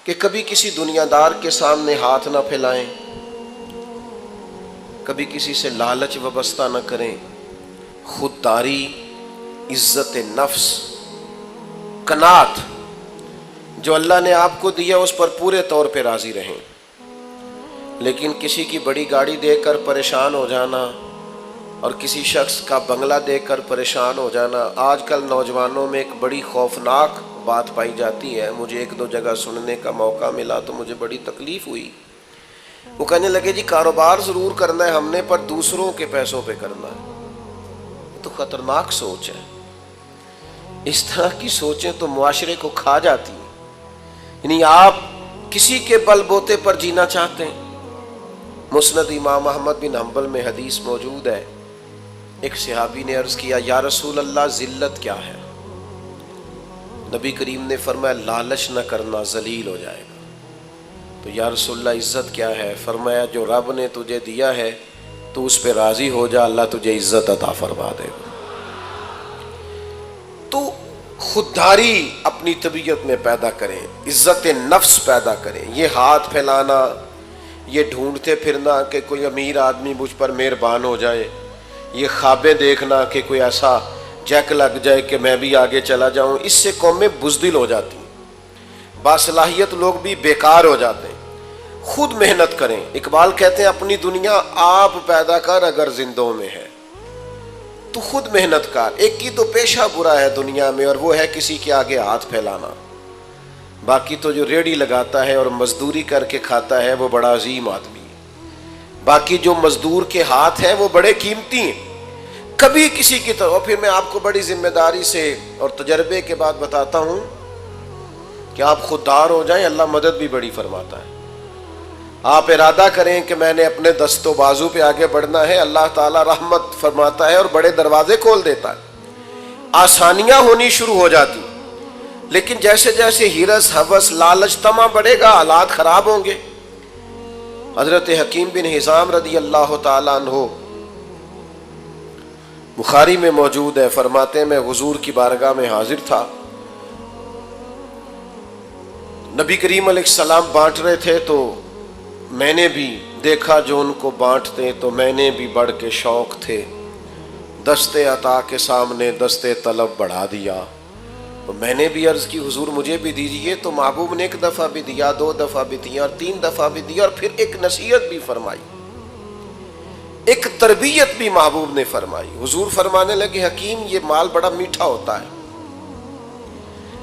کہ کبھی کسی دنیا دار کے سامنے ہاتھ نہ پھیلائیں، کبھی کسی سے لالچ وابستہ نہ کریں، خودداری، عزت نفس، قناعت، جو اللہ نے آپ کو دیا اس پر پورے طور پہ راضی رہیں۔ لیکن کسی کی بڑی گاڑی دیکھ کر پریشان ہو جانا اور کسی شخص کا بنگلہ دیکھ کر پریشان ہو جانا، آج کل نوجوانوں میں ایک بڑی خوفناک بات پائی جاتی ہے۔ مجھے ایک دو جگہ سننے کا موقع ملا تو مجھے بڑی تکلیف ہوئی۔ وہ کہنے لگے جی کاروبار ضرور کرنا ہے ہم نے، پر دوسروں کے پیسوں پہ کرنا ہے۔ یہ تو خطرناک سوچ ہے۔ اس طرح کی سوچیں تو معاشرے کو کھا جاتی ہیں۔ یعنی آپ کسی کے بل بوتے پر جینا چاہتے ہیں۔ مسند امام احمد بن حنبل میں حدیث موجود ہے، ایک صحابی نے عرض کیا یا رسول اللہ ذلت کیا ہے؟ نبی کریم نے فرمایا لالچ نہ کرنا، ذلیل ہو جائے گا۔ تو یا رسول اللہ عزت کیا ہے؟ فرمایا جو رب نے تجھے دیا ہے تو اس پہ راضی ہو جا، اللہ تجھے عزت عطا فرما دے گا۔ تو خودداری اپنی طبیعت میں پیدا کریں، عزت نفس پیدا کریں۔ یہ ہاتھ پھیلانا، یہ ڈھونڈتے پھرنا کہ کوئی امیر آدمی مجھ پر مہربان ہو جائے، یہ خوابیں دیکھنا کہ کوئی ایسا جیک لگ جائے کہ میں بھی آگے چلا جاؤں، اس سے قومیں بزدل ہو جاتی ہیں، باصلاحیت لوگ بھی بیکار ہو جاتے ہیں۔ خود محنت کریں۔ اقبال کہتے ہیں اپنی دنیا آپ پیدا کر اگر زندوں میں ہے تو خود محنت کر۔ ایک کی تو پیشہ برا ہے دنیا میں اور وہ ہے کسی کے آگے ہاتھ پھیلانا، باقی تو جو ریڑھی لگاتا ہے اور مزدوری کر کے کھاتا ہے وہ بڑا عظیم آدمی ہے، باقی جو مزدور کے ہاتھ ہیں وہ بڑے قیمتی ہیں۔ کبھی کسی کی طرف، پھر میں آپ کو بڑی ذمہ داری سے اور تجربے کے بعد بتاتا ہوں کہ آپ خوددار ہو جائیں، اللہ مدد بھی بڑی فرماتا ہے۔ آپ ارادہ کریں کہ میں نے اپنے دست و بازو پہ آگے بڑھنا ہے، اللہ تعالیٰ رحمت فرماتا ہے اور بڑے دروازے کھول دیتا ہے، آسانیاں ہونی شروع ہو جاتی۔ لیکن جیسے جیسے ہرس، ہوس، لالچ، طمع بڑھے گا حالات خراب ہوں گے۔ حضرت حکیم بن حزام رضی اللہ تعالیٰ عنہ بخاری میں موجود ہے، فرماتے ہیں میں حضور کی بارگاہ میں حاضر تھا، نبی کریم علیہ السلام بانٹ رہے تھے تو میں نے بھی دیکھا جو ان کو بانٹتے، تو میں نے بھی بڑھ کے شوق تھے، دستے عطا کے سامنے دستے طلب بڑھا دیا۔ تو میں نے بھی عرض کی حضور مجھے بھی دیجئے، تو محبوب نے ایک دفعہ بھی دیا، دو دفعہ بھی دیا اور تین دفعہ بھی دیا، اور پھر ایک نصیحت بھی فرمائی، ایک تربیت بھی محبوب نے فرمائی۔ حضور فرمانے لگے حکیم یہ مال بڑا میٹھا ہوتا ہے،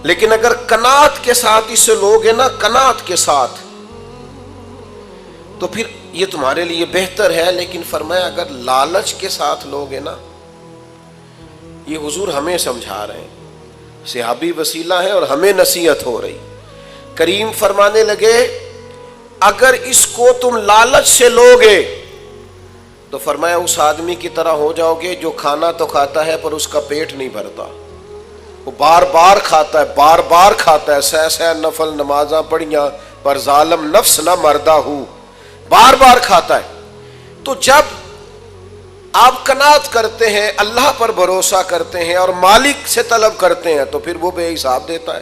لیکن اگر قناعت کے ساتھ اسے لوگے نا، قناعت کے ساتھ، تو پھر یہ تمہارے لیے بہتر ہے۔ لیکن فرمایا اگر لالچ کے ساتھ لوگے نا، یہ حضور ہمیں سمجھا رہے ہیں، صحابی وسیلہ ہے اور ہمیں نصیحت ہو رہی۔ کریم فرمانے لگے اگر اس کو تم لالچ سے لوگے تو فرمایا اس آدمی کی طرح ہو جاؤ گے جو کھانا تو کھاتا ہے پر اس کا پیٹ نہیں بھرتا، وہ بار بار کھاتا ہے، بار بار کھاتا ہے، سہ سہ نفل نمازاں پڑھیاں پر ظالم نفس نہ مردہ ہو، بار بار کھاتا ہے۔ تو جب آپ قناعت کرتے ہیں، اللہ پر بھروسہ کرتے ہیں اور مالک سے طلب کرتے ہیں تو پھر وہ بے حساب دیتا ہے۔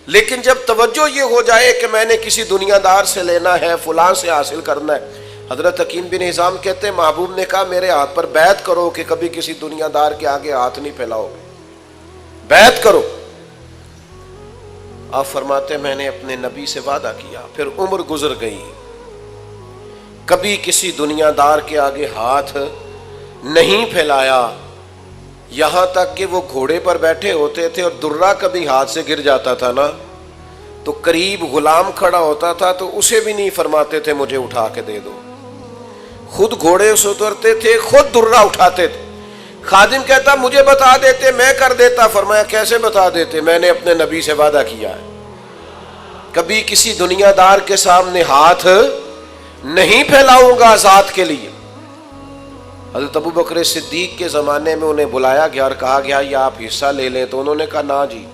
لیکن جب توجہ یہ ہو جائے کہ میں نے کسی دنیا دار سے لینا ہے، فلاں سے حاصل کرنا ہے، حضرت حکیم بن حزام کہتے ہیں محبوب نے کہا میرے ہاتھ پر بیعت کرو کہ کبھی کسی دنیا دار کے آگے ہاتھ نہیں پھیلاؤ گے، بیعت کرو۔ آپ فرماتے میں نے اپنے نبی سے وعدہ کیا، پھر عمر گزر گئی، کبھی کسی دنیا دار کے آگے ہاتھ نہیں پھیلایا، یہاں تک کہ وہ گھوڑے پر بیٹھے ہوتے تھے اور درہ کبھی ہاتھ سے گر جاتا تھا نا تو قریب غلام کھڑا ہوتا تھا تو اسے بھی نہیں فرماتے تھے مجھے اٹھا کے دے دو، خود گھوڑے سے اترتے تھے، خود درہ اٹھاتے تھے۔ خادم کہتا مجھے بتا دیتے میں کر دیتا، فرمایا کیسے بتا دیتے؟ میں نے اپنے نبی سے وعدہ کیا ہے کبھی کسی دنیا دار کے سامنے ہاتھ نہیں پھیلاؤں گا ذات کے لیے۔ حضرت ابو بکر صدیق کے زمانے میں انہیں بلایا گیا اور کہا گیا یہ آپ حصہ لے لیں، تو انہوں نے کہا نا جی،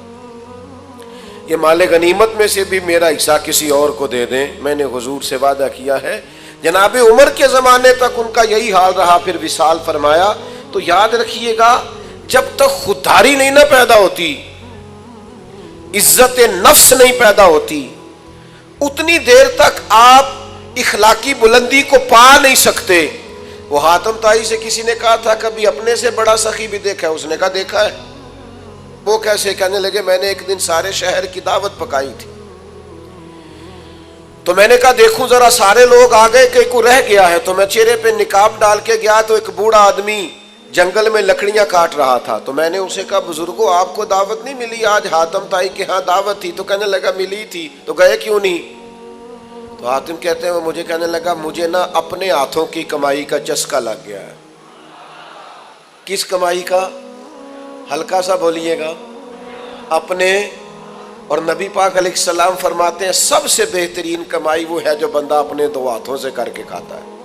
یہ مال غنیمت میں سے بھی میرا حصہ کسی اور کو دے دیں، میں نے حضور سے وعدہ کیا ہے۔ جناب عمر کے زمانے تک ان کا یہی حال رہا، پھر وصال فرمایا۔ تو یاد رکھیے گا جب تک خودداری نہیں نہ پیدا ہوتی، عزت نفس نہیں پیدا ہوتی، اتنی دیر تک آپ اخلاقی بلندی کو پا نہیں سکتے۔ وہ حاتم طائی سے کسی نے کہا تھا کبھی اپنے سے بڑا سخی بھی دیکھا ہے؟ اس نے کہا دیکھا ہے۔ وہ کیسے؟ کہنے لگے میں نے ایک دن سارے شہر کی دعوت پکائی تھی، تو میں نے کہا دیکھوں ذرا سارے لوگ آ گئے کہ کوئی رہ گیا ہے، تو میں چہرے پہ نقاب ڈال کے گیا تو ایک بوڑھا آدمی جنگل میں لکڑیاں کاٹ رہا تھا۔ تو میں نے اسے کہا بزرگوں آپ کو دعوت نہیں ملی آج؟ حاتم طائی کے ہاں دعوت تھی۔ تو کہنے لگا ملی تھی، تو گئے کیوں نہیں؟ تو حاتم کہتے ہیں وہ مجھے کہنے لگا مجھے نا اپنے ہاتھوں کی کمائی کا چسکا لگ گیا ہے۔ کس کمائی کا؟ ہلکا سا بولیے گا۔ اپنے۔ اور نبی پاک علیہ السلام فرماتے ہیں سب سے بہترین کمائی وہ ہے جو بندہ اپنے دو ہاتھوں سے کر کے کھاتا ہے۔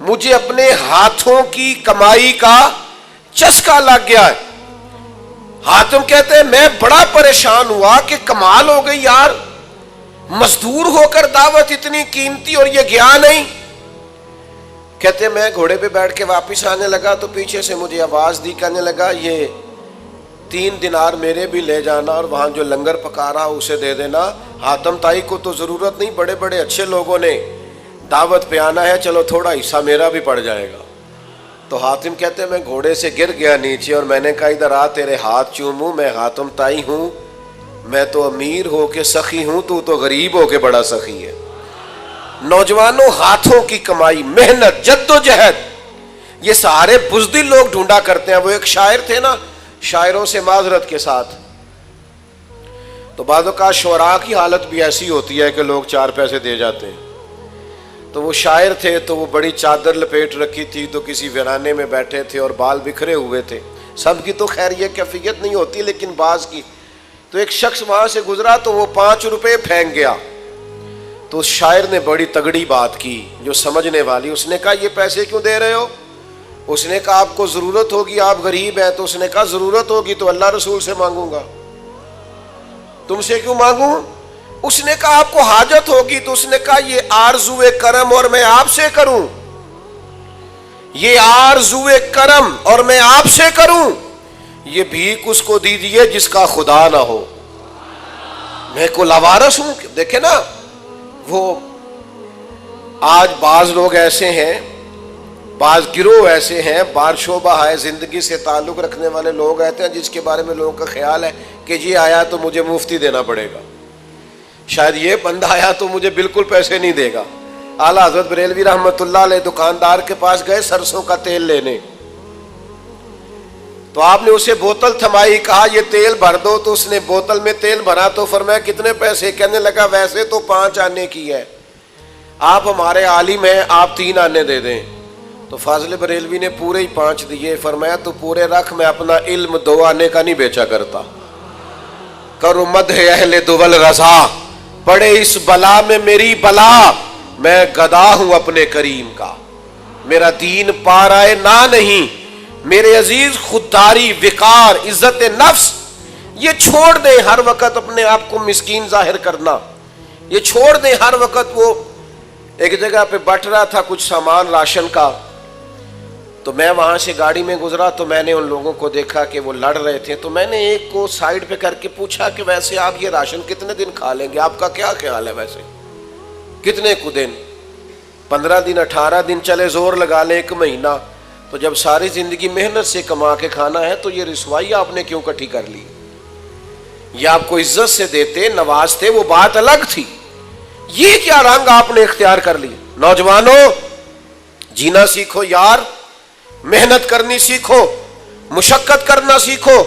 مجھے اپنے ہاتھوں کی کمائی کا چسکا لگ گیا ہے۔ حاتم کہتے ہیں میں بڑا پریشان ہوا کہ کمال ہو گئی یار، مزدور ہو کر دعوت اتنی قیمتی اور یہ گیا نہیں۔ کہتے ہیں میں گھوڑے پہ بیٹھ کے واپس آنے لگا تو پیچھے سے مجھے آواز دی، کہنے لگا یہ 3 دینار میرے بھی لے جانا اور وہاں جو لنگر پکا رہا اسے دے دینا۔ حاتم طائی کو تو ضرورت نہیں، بڑے بڑے اچھے لوگوں نے دعوت پہ آنا ہے، چلو تھوڑا حصہ میرا بھی پڑ جائے گا۔ تو حاتم کہتے ہیں میں گھوڑے سے گر گیا نیچے اور میں نے کہا ادھر آ تیرے ہاتھ چوموں، میں حاتم طائی ہوں، میں تو امیر ہو کے سخی ہوں، تو غریب ہو کے بڑا سخی ہے۔ نوجوانوں ہاتھوں کی کمائی، محنت، جد و جہد، یہ سارے بزدل لوگ ڈھونڈا کرتے ہیں۔ وہ ایک شاعر تھے نا، شاعروں سے معذرت کے ساتھ، تو بعض اوقات شعراء کی حالت بھی ایسی ہوتی ہے کہ لوگ 4 پیسے دے جاتے ہیں۔ تو وہ شاعر تھے تو وہ بڑی چادر لپیٹ رکھی تھی، تو کسی ویرانے میں بیٹھے تھے اور بال بکھرے ہوئے تھے۔ سب کی تو خیر یہ کیفیت نہیں ہوتی لیکن بعض کی۔ تو ایک شخص وہاں سے گزرا تو وہ 5 روپے پھینک گیا۔ تو اس شاعر نے بڑی تگڑی بات کی جو سمجھنے والی، اس نے کہا یہ پیسے کیوں دے رہے ہو؟ اس نے کہا آپ کو ضرورت ہوگی، آپ غریب ہیں۔ تو اس نے کہا ضرورت ہوگی تو اللہ رسول سے مانگوں گا، تم سے کیوں مانگوں؟ اس نے کہا آپ کو حاجت ہوگی، تو اس نے کہا یہ آرزوئے کرم اور میں آپ سے کروں، یہ آرزوئے کرم اور میں آپ سے کروں، یہ بھیک اس کو دیجیے جس کا خدا نہ ہو، میں کو لاوارث ہوں۔ دیکھیں نا، وہ آج بعض لوگ ایسے ہیں، بعض گروہ ایسے ہیں، بعض شعبہ ہے زندگی سے تعلق رکھنے والے لوگ ایسے ہیں جس کے بارے میں لوگوں کا خیال ہے کہ یہ آیا تو مجھے مفتی دینا پڑے گا، شاید یہ بندہ آیا تو مجھے بالکل پیسے نہیں دے گا۔ اعلیٰ حضرت بریلوی رحمۃ اللہ علیہ دکاندار کے پاس گئے سرسوں کا تیل لینے، تو آپ نے اسے بوتل تھمائی، کہا یہ تیل بھر دو، تو اس نے بوتل میں تیل بھرا تو فرمایا کتنے پیسے؟ کہنے لگا ویسے تو 5 آنے کی ہے، آپ ہمارے عالم ہیں، آپ 3 آنے دے دیں۔ تو فاضل بریلوی نے پورے ہی 5 دیے، فرمایا تو پورے رکھ، میں اپنا علم 2 آنے کا نہیں بیچا کرتا۔ کرو مدح اہل دول رضا، پڑے اس بلا میں میری بلا، میں گدا ہوں اپنے کریم کا، میرا دین پارائے نہ نہیں۔ میرے عزیز خودداری، وقار، عزت نفس یہ چھوڑ دیں، ہر وقت اپنے آپ کو مسکین ظاہر کرنا یہ چھوڑ دیں۔ ہر وقت وہ ایک جگہ پہ بٹ رہا تھا کچھ سامان راشن کا، تو میں وہاں سے گاڑی میں گزرا تو میں نے ان لوگوں کو دیکھا کہ وہ لڑ رہے تھے، تو میں نے ایک کو سائیڈ پہ کر کے پوچھا کہ ویسے آپ یہ راشن کتنے دن کھا لیں گے؟ آپ کا کیا خیال ہے ویسے کتنے کو دن؟ 15 دن، 18 دن، چلے زور لگا لیں 1 مہینہ۔ تو جب ساری زندگی محنت سے کما کے کھانا ہے تو یہ رسوائی آپ نے کیوں کٹھی کر لی؟ یہ آپ کو عزت سے دیتے، نوازتے، وہ بات الگ تھی، یہ کیا رنگ آپ نے اختیار کر لی؟ نوجوانوں جینا سیکھو یار، محنت کرنی سیکھو، مشقت کرنا سیکھو۔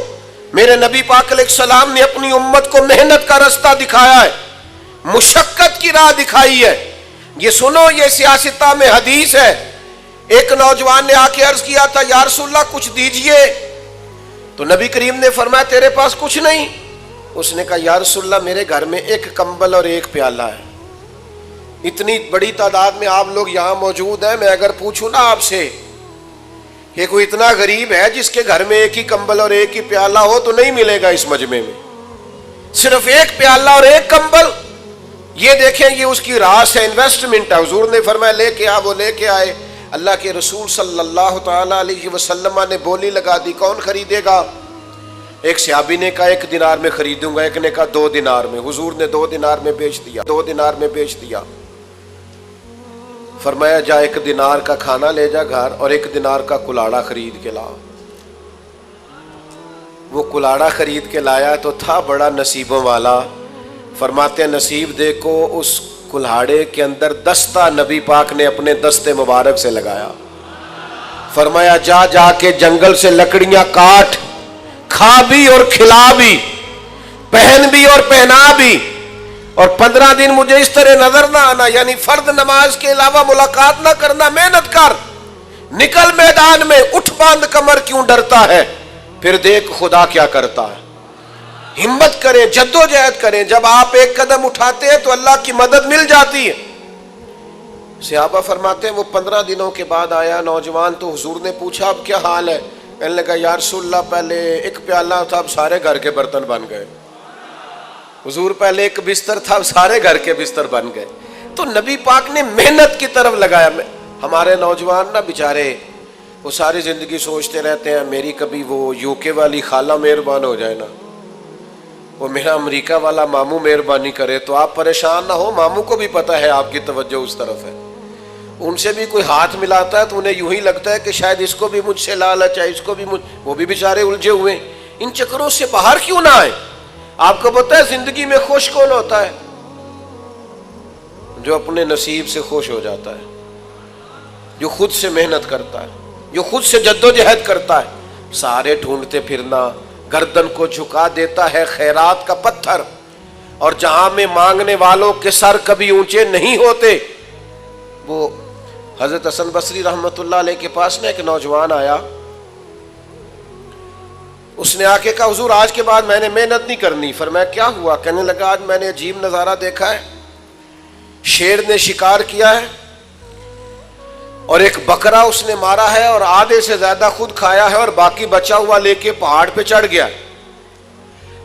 میرے نبی پاک علیہ السلام نے اپنی امت کو محنت کا رستہ دکھایا ہے، مشقت کی راہ دکھائی ہے۔ یہ سنو، یہ سیاستہ میں حدیث ہے، ایک نوجوان نے آ کے عرض کیا تھا یا رسول اللہ کچھ دیجئے، تو نبی کریم نے فرمایا تیرے پاس کچھ نہیں؟ اس نے کہا یا رسول اللہ میرے گھر میں 1 کمبل اور 1 پیالہ ہے۔ اتنی بڑی تعداد میں آپ لوگ یہاں موجود ہیں، میں اگر پوچھوں نا آپ سے کہ کوئی اتنا غریب ہے جس کے گھر میں 1 ہی کمبل اور 1 ہی پیالہ ہو تو نہیں ملے گا اس مجمع میں، صرف 1 پیالہ اور 1 کمبل۔ یہ دیکھیں یہ اس کی راس ہے، انویسٹمنٹ ہے۔ حضور نے فرمایا لے کے آ، وہ لے کے آئے۔ اللہ کے رسول صلی اللہ تعالی علیہ وسلم نے بولی لگا دی، کون خریدے گا؟ ایک صحابی نے کہا 1 دینار میں خریدوں گا، ایک نے کہا 2 دینار میں، حضور نے 2 دینار میں بیچ دیا، 2 دینار میں بیچ دیا۔ فرمایا جا 1 دینار کا کھانا لے جا گھر اور 1 دینار کا کلاڑا خرید کے لا۔ وہ کلاڑا خرید کے لایا تو تھا بڑا نصیبوں والا۔ فرماتے ہیں نصیب دیکھو اس کلاڑے کے اندر دستہ نبی پاک نے اپنے دستے مبارک سے لگایا۔ فرمایا جا جا کے جنگل سے لکڑیاں کاٹ، کھا بھی اور کھلا بھی، پہن بھی اور پہنا بھی، اور 15 دن مجھے اس طرح نظر نہ آنا، یعنی فرض نماز کے علاوہ ملاقات نہ کرنا، محنت کر، نکل میدان میں، اٹھ باندھ کمر، کیوں ڈرتا ہے؟ پھر دیکھ خدا کیا کرتا ہے۔ ہمت کریں، جدوجہد کریں، جب آپ ایک قدم اٹھاتے ہیں تو اللہ کی مدد مل جاتی ہے۔ صحابہ فرماتے ہیں وہ 15 دنوں کے بعد آیا نوجوان، تو حضور نے پوچھا اب کیا حال ہے؟ کہنے لگا یا رسول اللہ پہلے 1 پیالہ تھا اب سارے گھر کے برتن بن گئے۔ حضور پہلے 1 بستر تھا اب سارے گھر کے بستر بن گئے۔ تو نبی پاک نے محنت کی طرف لگایا۔ ہمارے نوجوان نا بیچارے وہ ساری زندگی سوچتے رہتے ہیں میری کبھی وہ UK والی خالہ مہربان ہو جائے نا، وہ میرا امریکہ والا ماموں مہربانی کرے، تو آپ پریشان نہ ہو، ماموں کو بھی پتہ ہے آپ کی توجہ اس طرف ہے، ان سے بھی کوئی ہاتھ ملاتا ہے تو انہیں یوں ہی لگتا ہے کہ شاید اس کو بھی مجھ سے لالچ ہے، اس کو بھی وہ بھی بیچارے الجھے ہوئے ہیں، ان چکروں سے باہر کیوں نہ آئے؟ آپ کو پتہ ہے زندگی میں خوش کون ہوتا ہے؟ جو اپنے نصیب سے خوش ہو جاتا ہے، جو خود سے محنت کرتا ہے، جو خود سے جدوجہد کرتا ہے۔ سارے ڈھونڈتے پھرنا، گردن کو جھکا دیتا ہے خیرات کا پتھر، اور جہاں میں مانگنے والوں کے سر کبھی اونچے نہیں ہوتے۔ وہ حضرت حسن بصری رحمۃ اللہ علیہ کے پاس نا ایک نوجوان آیا، اس نے آ کے کہا حضور آج کے بعد میں نے محنت نہیں کرنی۔ فرمایا کیا ہوا؟ کہنے لگا آج میں نے عجیب نظارہ دیکھا ہے، شیر نے شکار کیا ہے اور ایک بکرا اس نے مارا ہے اور آدھے سے زیادہ خود کھایا ہے اور باقی بچا ہوا لے کے پہاڑ پہ چڑھ گیا۔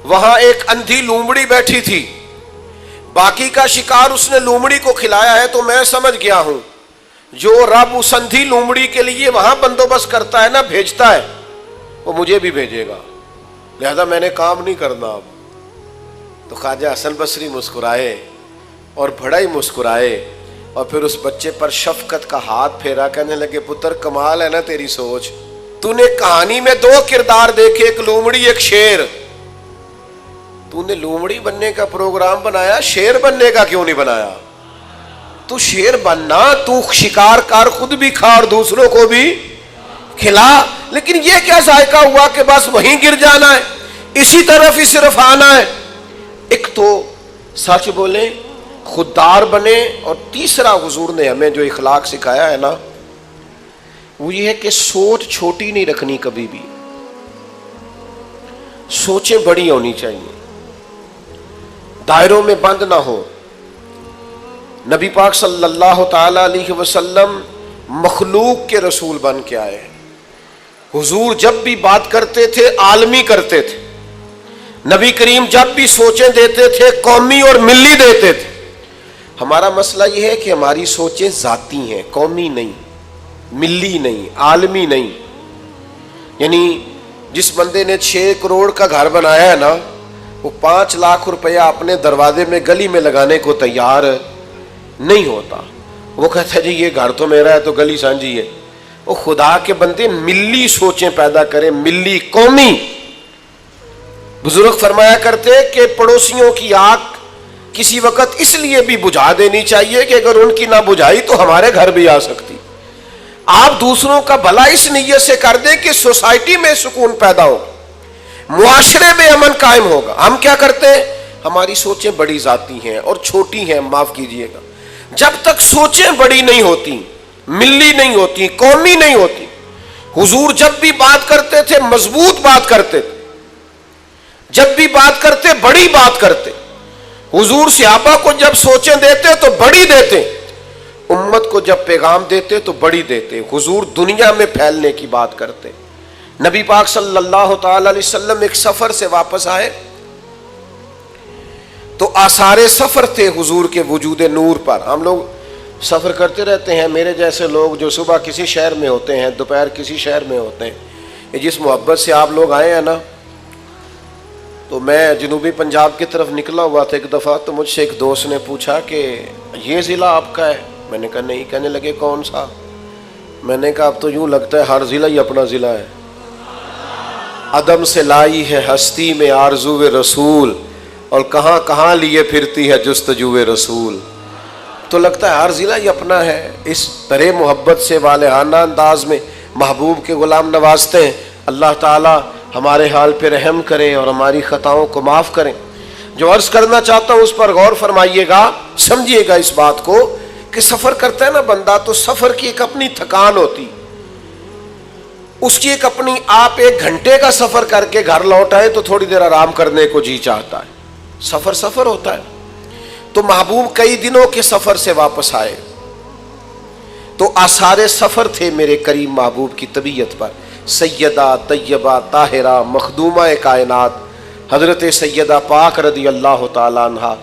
وہاں ایک اندھی لومڑی بیٹھی تھی، باقی کا شکار اس نے لومڑی کو کھلایا ہے، تو میں سمجھ گیا ہوں جو رب اس اندھی لومڑی کے لیے وہاں بندوبست کرتا ہے نا، بھیجتا ہے، وہ مجھے بھی بھیجے گا، لہذا میں نے کام نہیں کرنا اب۔ تو خواجہ حسن بصری مسکرائے اور بڑا ہی مسکرائے، اور پھر اس بچے پر شفقت کا ہاتھ پھیرا، کہنے لگے پتر کمال ہے نا تیری سوچ، تو نے کہانی میں 2 کردار دیکھے، ایک لومڑی ایک شیر، تو نے لومڑی بننے کا پروگرام بنایا، شیر بننے کا کیوں نہیں بنایا؟ تو شیر بننا، تو شکار کر، خود بھی کھا اور دوسروں کو بھی کھلا، لیکن یہ کیا ذائقہ ہوا کہ بس وہیں گر جانا ہے، اسی طرف ہی صرف آنا ہے۔ ایک تو سچ بولیں، خوددار بنے، اور تیسرا حضور نے ہمیں جو اخلاق سکھایا ہے نا وہ یہ ہے کہ سوچ چھوٹی نہیں رکھنی، کبھی بھی سوچیں بڑی ہونی چاہیے، دائروں میں بند نہ ہو۔ نبی پاک صلی اللہ تعالی علیہ وسلم مخلوق کے رسول بن کے آئے۔ حضور جب بھی بات کرتے تھے عالمی کرتے تھے، نبی کریم جب بھی سوچیں دیتے تھے قومی اور ملی دیتے تھے۔ ہمارا مسئلہ یہ ہے کہ ہماری سوچیں ذاتی ہیں، قومی نہیں، ملی نہیں، عالمی نہیں۔ یعنی جس بندے نے 6 کروڑ کا گھر بنایا ہے نا، وہ 5 لاکھ روپیہ اپنے دروازے میں گلی میں لگانے کو تیار نہیں ہوتا، وہ کہتا ہے جی یہ گھر تو میرا ہے تو گلی سانجھی ہے۔ وہ خدا کے بندے ملی سوچیں پیدا کریں، ملی، قومی۔ بزرگ فرمایا کرتے کہ پڑوسیوں کی آگ کسی وقت اس لیے بھی بجھا دینی چاہیے کہ اگر ان کی نہ بجھائی تو ہمارے گھر بھی آ سکتی۔ آپ دوسروں کا بھلا اس نیت سے کر دیں کہ سوسائٹی میں سکون پیدا ہو، معاشرے میں امن قائم ہوگا۔ ہم کیا کرتے ہیں؟ ہماری سوچیں بڑی ذاتی ہیں اور چھوٹی ہیں، معاف کیجئے گا۔ جب تک سوچیں بڑی نہیں ہوتی، ملی نہیں ہوتی، قومی نہیں ہوتی۔ حضور جب بھی بات کرتے تھے مضبوط بات کرتے تھے، جب بھی بات کرتے بڑی بات کرتے۔ حضور صحابہ کو جب سوچیں دیتے تو بڑی دیتے، امت کو جب پیغام دیتے تو بڑی دیتے۔ حضور دنیا میں پھیلنے کی بات کرتے۔ نبی پاک صلی اللہ تعالی علیہ وسلم ایک سفر سے واپس آئے تو آثار سفر تھے حضور کے وجود نور پر۔ ہم لوگ سفر کرتے رہتے ہیں، میرے جیسے لوگ جو صبح کسی شہر میں ہوتے ہیں، دوپہر کسی شہر میں ہوتے ہیں، جس محبت سے آپ لوگ آئے ہیں نا، تو میں جنوبی پنجاب کی طرف نکلا ہوا تھا ایک دفعہ، تو مجھ سے ایک دوست نے پوچھا کہ یہ ضلع آپ کا ہے؟ میں نے کہا نہیں۔ کہنے لگے کون سا؟ میں نے کہا اب تو یوں لگتا ہے ہر ضلع ہی اپنا ضلع ہے۔ عدم سے لائی ہے ہستی میں آرزو رسول، اور کہاں کہاں لیے پھرتی ہے جستجو رسول۔ تو لگتا ہے ہر ضلع ہی اپنا ہے۔ اس طرح محبت سے والہانہ انداز میں محبوب کے غلام نوازتے ہیں۔ اللہ تعالی ہمارے حال پہ رحم کرے اور ہماری خطاؤں کو معاف کریں۔ جو عرض کرنا چاہتا ہوں اس پر غور فرمائیے گا، سمجھیے گا اس بات کو کہ سفر کرتا ہے نا بندہ، تو سفر کی ایک اپنی تھکان ہوتی، اس کی ایک اپنی، آپ 1 گھنٹے کا سفر کر کے گھر لوٹ آئے تو تھوڑی دیر آرام کرنے کو جی چاہتا ہے۔ سفر ہوتا ہے۔ تو محبوب کئی دنوں کے سفر سے واپس آئے، تو آثار سفر تھے میرے کریم محبوب کی طبیعت پر۔ سیدہ طیبہ طاہرہ مخدومہ کائنات حضرت سیدہ پاک رضی اللہ تعالیٰ عنہ،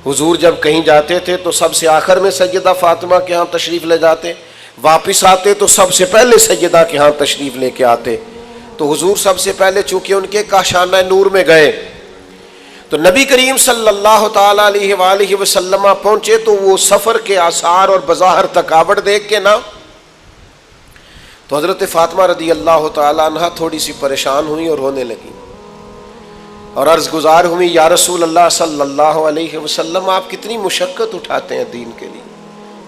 حضور جب کہیں جاتے تھے تو سب سے آخر میں سیدہ فاطمہ کے ہاں تشریف لے جاتے، واپس آتے تو سب سے پہلے سیدہ کے ہاں تشریف لے کے آتے۔ تو حضور سب سے پہلے چونکہ ان کے کاشانہ نور میں گئے، تو نبی کریم صلی اللہ تعالیٰ علیہ وآلہ وسلم پہنچے، تو وہ سفر کے آثار اور بظاہر تھکاوٹ دیکھ کے نا، تو حضرت فاطمہ رضی اللہ تعالیٰ عنہ تھوڑی سی پریشان ہوئی اور رونے لگی، اور عرض گزار ہوئی یا رسول اللہ صلی اللہ علیہ وسلم، آپ کتنی مشقت اٹھاتے ہیں دین کے لیے،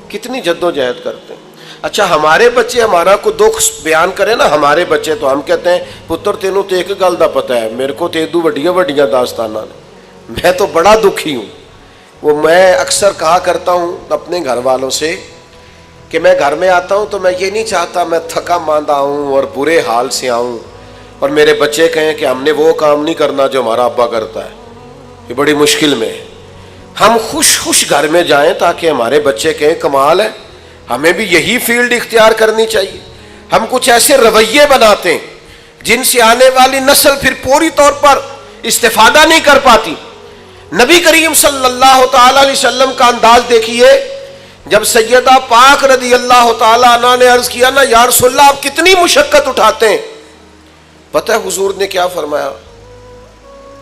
کتنی جد و جہد کرتے ہیں۔ اچھا ہمارے بچے ہمارا کو دکھ بیان کرے نا، ہمارے بچے تو ہم کہتے ہیں پتر تینوں تو ایک گل دا پتہ ہے، میرے کو تو ادو وڈیاں وڈیاں داستانہ نے، میں تو بڑا دکھی ہوں۔ وہ میں اکثر کہا کرتا ہوں اپنے گھر والوں سے کہ میں گھر میں آتا ہوں تو میں یہ نہیں چاہتا میں تھکا ماندہ آؤں اور برے حال سے آؤں اور میرے بچے کہیں کہ ہم نے وہ کام نہیں کرنا جو ہمارا ابا کرتا ہے، یہ بڑی مشکل میں ہے۔ ہم خوش گھر میں جائیں تاکہ ہمارے بچے کہیں کمال ہے، ہمیں بھی یہی فیلڈ اختیار کرنی چاہیے۔ ہم کچھ ایسے رویے بناتے ہیں جن سے آنے والی نسل پھر پوری طور پر استفادہ نہیں کر پاتی۔ نبی کریم صلی اللہ تعالی علیہ وسلم کا انداز دیکھیے، جب سیدہ پاک رضی اللہ تعالی عنہ نے عرض کیا نا یا رسول اللہ آپ کتنی مشقت اٹھاتے ہیں، پتہ ہے حضور نے کیا فرمایا؟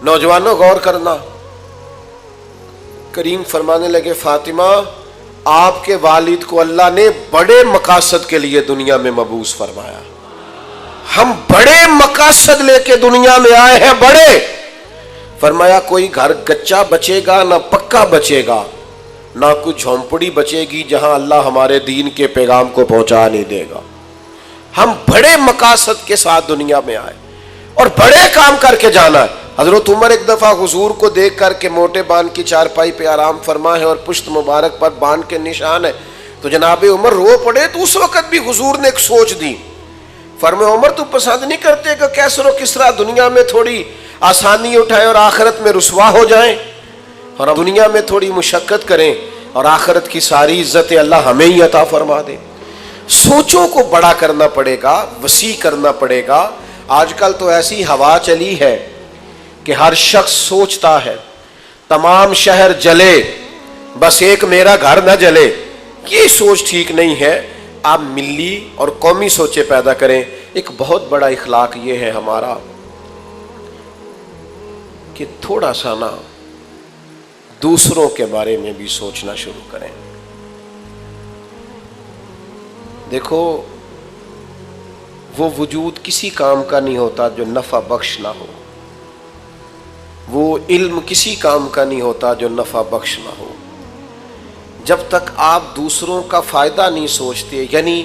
نوجوانوں غور کرنا، کریم فرمانے لگے فاطمہ آپ کے والد کو اللہ نے بڑے مقاصد کے لیے دنیا میں مبعوث فرمایا، ہم بڑے مقاصد لے کے دنیا میں آئے ہیں، بڑے۔ فرمایا کوئی گھر کچا بچے گا نہ پکا بچے گا، نہ کوئی جھونپڑی بچے گی جہاں اللہ ہمارے دین کے پیغام کو پہنچا نہیں دے گا۔ ہم بڑے مقاصد کے ساتھ دنیا میں آئے اور بڑے کام کر کے جانا ہے۔ حضرت عمر ایک دفعہ حضور کو دیکھ کر کے موٹے باندھ کی چارپائی پہ آرام فرما ہے اور پشت مبارک پر باندھ کے نشان ہے، تو جناب عمر رو پڑے۔ تو اس وقت بھی حضور نے ایک سوچ دی، فرمایا عمر تو پسند نہیں کرتے کہ کیسر و کسرا دنیا میں تھوڑی آسانی اٹھائیں اور آخرت میں رسوا ہو جائیں، اور دنیا میں تھوڑی مشقت کریں اور آخرت کی ساری عزتیں اللہ ہمیں ہی عطا فرما دے۔ سوچوں کو بڑا کرنا پڑے گا، وسیع کرنا پڑے گا۔ آج کل تو ایسی ہوا چلی ہے کہ ہر شخص سوچتا ہے تمام شہر جلے بس ایک میرا گھر نہ جلے۔ یہ سوچ ٹھیک نہیں ہے، آپ ملی اور قومی سوچیں پیدا کریں۔ ایک بہت بڑا اخلاق یہ ہے ہمارا کہ تھوڑا سا نا دوسروں کے بارے میں بھی سوچنا شروع کریں۔ دیکھو وہ وجود کسی کام کا نہیں ہوتا جو نفع بخش نہ ہو، وہ علم کسی کام کا نہیں ہوتا جو نفع بخش نہ ہو۔ جب تک آپ دوسروں کا فائدہ نہیں سوچتے، یعنی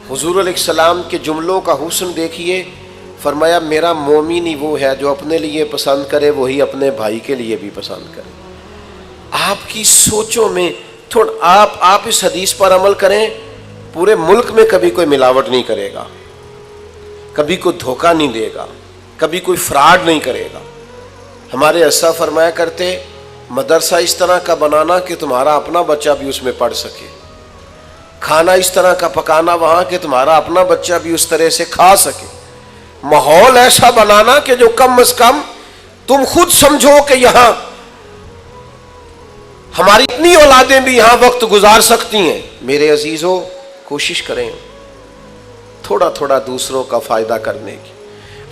حضور علیہ السلام کے جملوں کا حسن دیکھیے، فرمایا میرا مومن ہی وہ ہے جو اپنے لیے پسند کرے وہی اپنے بھائی کے لیے بھی پسند کرے۔ آپ کی سوچوں میں تھوڑا آپ اس حدیث پر عمل کریں، پورے ملک میں کبھی کوئی ملاوٹ نہیں کرے گا، کبھی کوئی دھوکہ نہیں دے گا، کبھی کوئی فراڈ نہیں کرے گا۔ ہمارے اسا فرمایا کرتے مدرسہ اس طرح کا بنانا کہ تمہارا اپنا بچہ بھی اس میں پڑھ سکے، کھانا اس طرح کا پکانا وہاں کہ تمہارا اپنا بچہ بھی اس طرح سے کھا سکے، ماحول ایسا بنانا کہ جو کم از کم تم خود سمجھو کہ یہاں ہماری اتنی اولادیں بھی یہاں وقت گزار سکتی ہیں۔ میرے عزیزوں کوشش کریں تھوڑا تھوڑا دوسروں کا فائدہ کرنے کی۔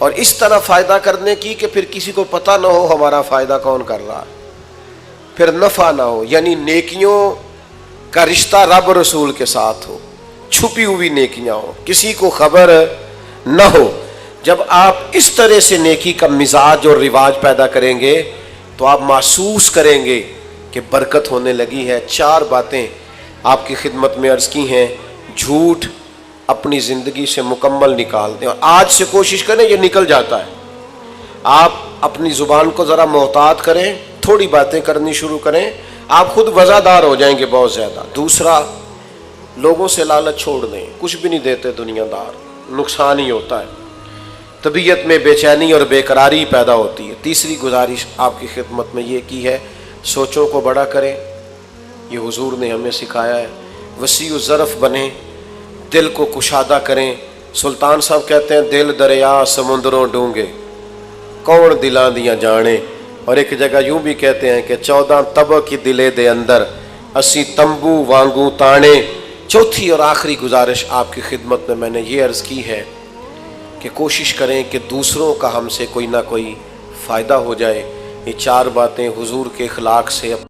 اور اس طرح فائدہ کرنے کی کہ پھر کسی کو پتہ نہ ہو ہمارا فائدہ کون کر رہا ہے، پھر نفع نہ ہو، یعنی نیکیوں کا رشتہ رب رسول کے ساتھ ہو، چھپی ہوئی نیکیاں ہو، کسی کو خبر نہ ہو۔ جب آپ اس طرح سے نیکی کا مزاج اور رواج پیدا کریں گے تو آپ محسوس کریں گے کہ برکت ہونے لگی ہے۔ 4 باتیں آپ کی خدمت میں عرض کی ہیں، جھوٹ اپنی زندگی سے مکمل نکال دیں، اور آج سے کوشش کریں، یہ نکل جاتا ہے۔ آپ اپنی زبان کو ذرا محتاط کریں، تھوڑی باتیں کرنی شروع کریں، آپ خود وزادار ہو جائیں گے بہت زیادہ۔ دوسرا، لوگوں سے لالچ چھوڑ دیں، کچھ بھی نہیں دیتے دنیا دار، نقصان ہی ہوتا ہے، طبیعت میں بے چینی اور بے قراری پیدا ہوتی ہے۔ تیسری گزارش آپ کی خدمت میں یہ کی ہے، سوچوں کو بڑا کریں، یہ حضور نے ہمیں سکھایا ہے، وسیع الظرف بنیں، دل کو کشادہ کریں۔ سلطان صاحب کہتے ہیں دل دریا سمندروں ڈونگے، کون دلاں دیاں جانے، اور ایک جگہ یوں بھی کہتے ہیں کہ 14 طبع کی دلے دے اندر اسی تمبو وانگو تانے۔ چوتھی اور آخری گزارش آپ کی خدمت میں نے یہ عرض کی ہے کہ کوشش کریں کہ دوسروں کا ہم سے کوئی نہ کوئی فائدہ ہو جائے۔ یہ 4 باتیں حضور کے اخلاق سے